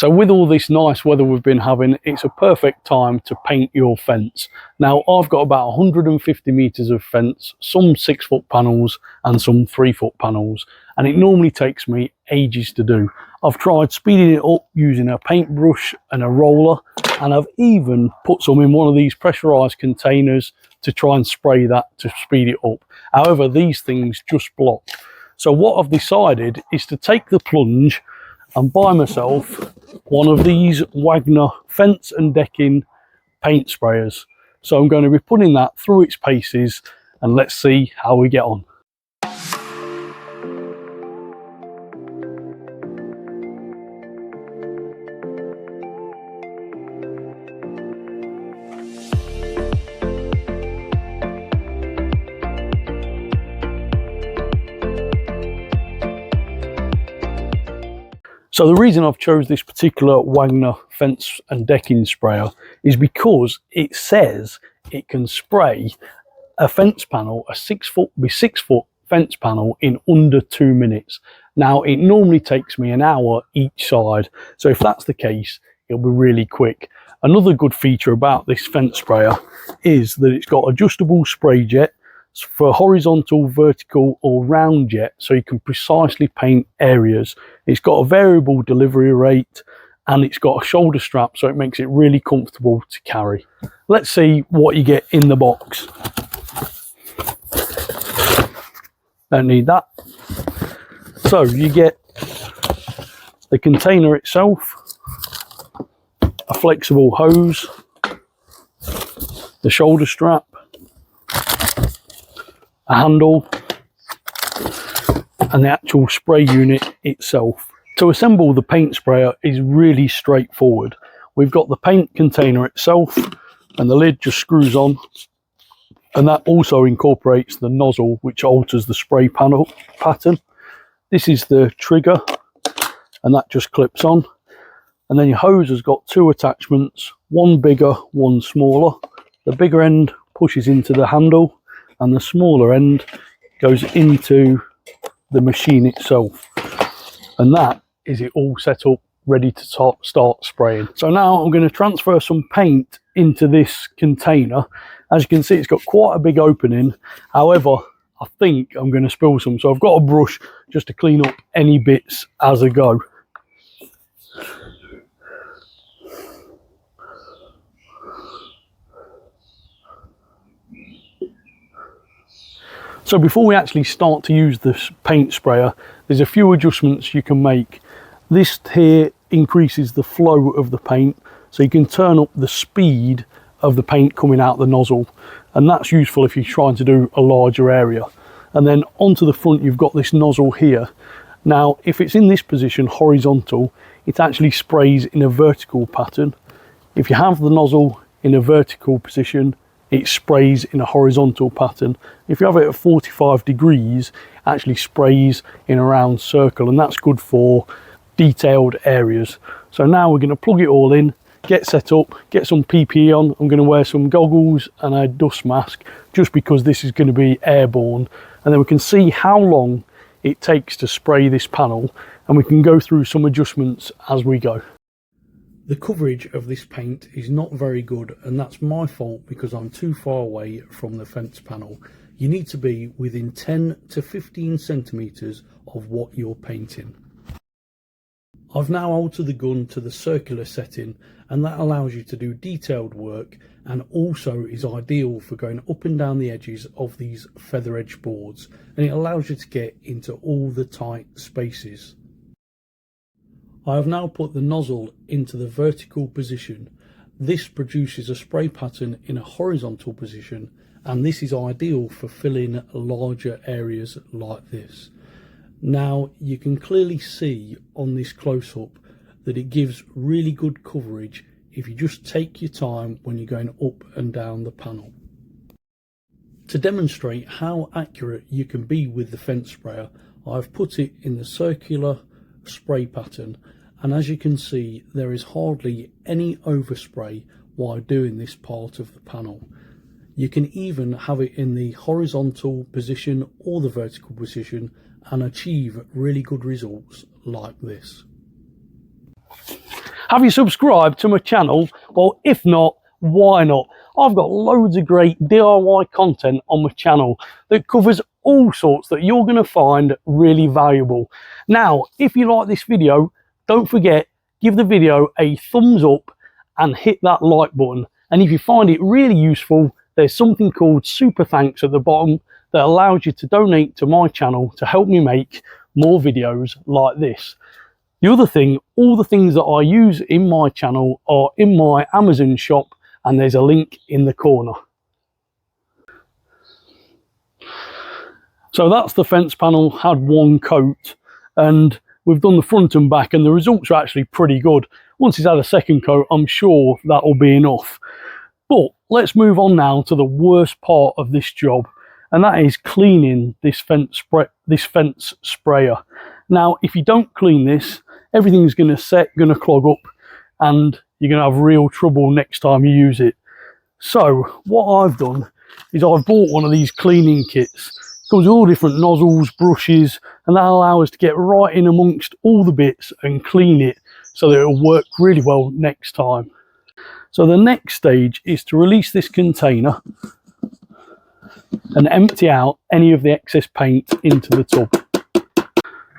So with all this nice weather we've been having, it's a perfect time to paint your fence. Now I've got about 150 metres of fence, some 6-foot panels and some 3-foot panels, and it normally takes me ages to do. I've tried speeding it up using a paintbrush and a roller, and I've even put some in one of these pressurised containers to try and spray that to speed it up. However, these things just block. So what I've decided is to take the plunge and buy myself one of these Wagner fence and decking paint sprayers. So I'm going to be putting that through its paces and let's see how we get on. So the reason I've chose this particular Wagner fence and decking sprayer is because it says it can spray a fence panel, a 6-foot fence panel in under 2 minutes. Now it normally takes me an hour each side, so if that's the case, it'll be really quick. Another good feature about this fence sprayer is that it's got adjustable spray jet for horizontal, vertical or round jet, so you can precisely paint areas. It's got a variable delivery rate and it's got a shoulder strap, so it makes it really comfortable to carry. Let's see what you get in the box. Don't need that. So you get the container itself, a flexible hose, the shoulder strap, a handle and the actual spray unit itself. To assemble the paint sprayer is really straightforward. We've got the paint container itself and the lid just screws on, and that also incorporates the nozzle which alters the spray panel pattern. This is the trigger and that just clips on, and then your hose has got 2 attachments, one bigger, one smaller. The bigger end pushes into the handle and the smaller end goes into the machine itself, and that is it all set up ready to start spraying. So now I'm going to transfer some paint into this container. As you can see, it's got quite a big opening, however I think I'm going to spill some, so I've got a brush just to clean up any bits as I go. So before we actually start to use this paint sprayer, there's a few adjustments you can make. This here increases the flow of the paint, so you can turn up the speed of the paint coming out the nozzle, and that's useful if you're trying to do a larger area. And then onto the front you've got this nozzle here. Now if it's in this position horizontal, it actually sprays in a vertical pattern. If you have the nozzle in a vertical position, it sprays in a horizontal pattern. If you have it at 45 degrees, it actually sprays in a round circle, and that's good for detailed areas. So now we're going to plug it all in, get set up, get some PPE on. I'm going to wear some goggles and a dust mask just because this is going to be airborne, and then we can see how long it takes to spray this panel, and we can go through some adjustments as we go. The coverage of this paint is not very good, and that's my fault because I'm too far away from the fence panel. You need to be within 10 to 15 centimetres of what you're painting. I've now altered the gun to the circular setting, and that allows you to do detailed work and also is ideal for going up and down the edges of these feather edge boards, and it allows you to get into all the tight spaces. I have now put the nozzle into the vertical position. This produces a spray pattern in a horizontal position, and this is ideal for filling larger areas like this. Now you can clearly see on this close-up that it gives really good coverage if you just take your time when you're going up and down the panel. To demonstrate how accurate you can be with the fence sprayer, I've put it in the circular spray pattern, and as you can see there is hardly any overspray while doing this part of the panel. You can even have it in the horizontal position or the vertical position and achieve really good results like this. Have you subscribed to my channel? Well, if not, why not? I've got loads of great DIY content on my channel that covers all sorts that you're going to find really valuable. Now, if you like this video, don't forget, give the video a thumbs up and hit that like button. And if you find it really useful, there's something called Super Thanks at the bottom that allows you to donate to my channel to help me make more videos like this. The other thing, all the things that I use in my channel are in my Amazon shop, and there's a link in the corner. So that's the fence panel, had one coat, and we've done the front and back, and the results are actually pretty good. Once it's had a second coat, I'm sure that will be enough. But let's move on now to the worst part of this job, and that is cleaning this fence sprayer. Now, if you don't clean this, everything's going to clog up, and you're going to have real trouble next time you use it. So what I've done is I've bought one of these cleaning kits. It comes with all different nozzles, brushes, and that allows us to get right in amongst all the bits and clean it so that it'll work really well next time. So the next stage is to release this container and empty out any of the excess paint into the tub.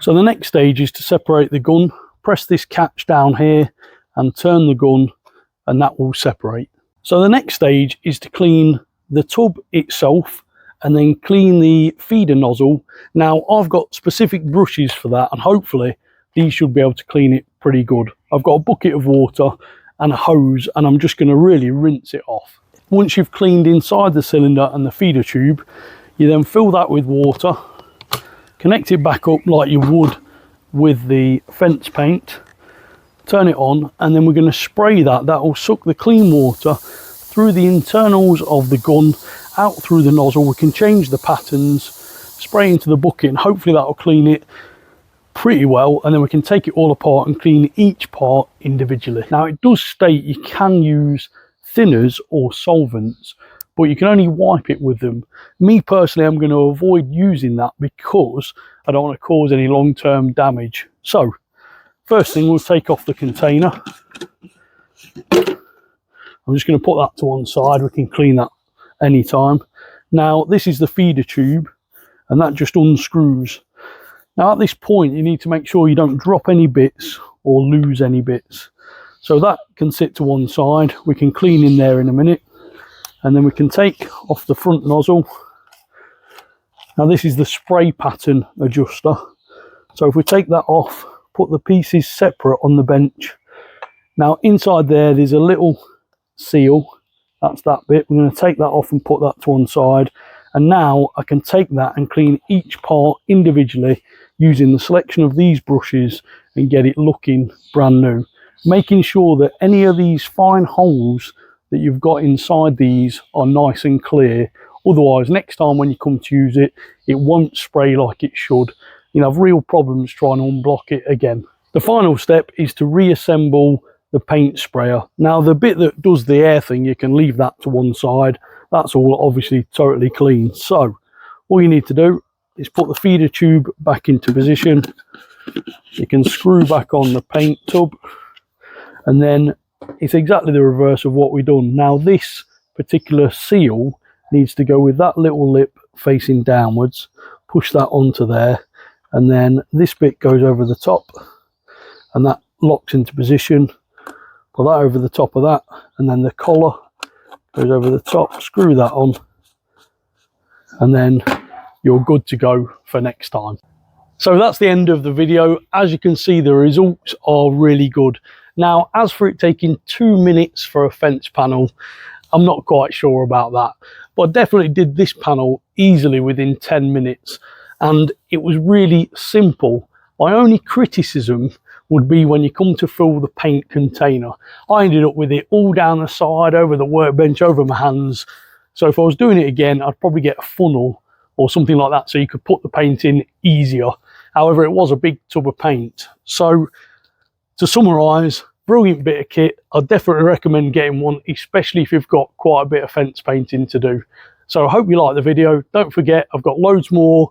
So the next stage is to separate the gun. Press this catch down here and turn the gun, and that will separate. So the next stage is to clean the tub itself and then clean the feeder nozzle. Now, I've got specific brushes for that, and hopefully these should be able to clean it pretty good. I've got a bucket of water and a hose, and I'm just going to really rinse it off. Once you've cleaned inside the cylinder and the feeder tube, you then fill that with water, connect it back up like you would with the fence paint, turn it on, and then we're going to spray that. That will suck the clean water through the internals of the gun, out through the nozzle. We can change the patterns, spray into the bucket, and hopefully that will clean it pretty well, and then we can take it all apart and clean each part individually. Now, it does state you can use thinners or solvents, but you can only wipe it with them. Me personally, I'm going to avoid using that because I don't want to cause any long-term damage. So first thing, we'll take off the container. I'm just going to put that to one side. We can clean that anytime. Now, this is the feeder tube, and that just unscrews. Now, at this point, you need to make sure you don't drop any bits or lose any bits. So that can sit to one side. We can clean in there in a minute, and then we can take off the front nozzle. Now, this is the spray pattern adjuster. So if we take that off, put the pieces separate on the bench. Now, inside there's a little seal. That's that bit. We're going to take that off and put that to one side. And now I can take that and clean each part individually using the selection of these brushes and get it looking brand new. Making sure that any of these fine holes that you've got inside these are nice and clear. Otherwise, next time when you come to use it, it won't spray like it should. You'll have real problems trying to unblock it again. The final step is to reassemble the paint sprayer. Now, the bit that does the air thing, you can leave that to one side. That's all obviously totally clean. So all you need to do is put the feeder tube back into position. You can screw back on the paint tub, and then it's exactly the reverse of what we've done. Now, this particular seal needs to go with that little lip facing downwards. Push that onto there, and then this bit goes over the top, and that locks into position. Put that over the top of that, and then the collar goes over the top. Screw that on, and then you're good to go for next time. So that's the end of the video. As you can see, the results are really good. Now, as for it taking 2 minutes for a fence panel, I'm not quite sure about that, but I definitely did this panel easily within 10 minutes, and it was really simple. My only criticism would be when you come to fill the paint container. I ended up with it all down the side, over the workbench, over my hands. So if I was doing it again, I'd probably get a funnel or something like that so you could put the paint in easier. However, it was a big tub of paint. So to summarise, brilliant bit of kit. I'd definitely recommend getting one, especially if you've got quite a bit of fence painting to do. So I hope you like the video. Don't forget, I've got loads more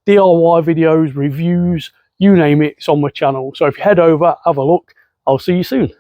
DIY videos, reviews, you name it, it's on my channel. So if you head over, have a look. I'll see you soon.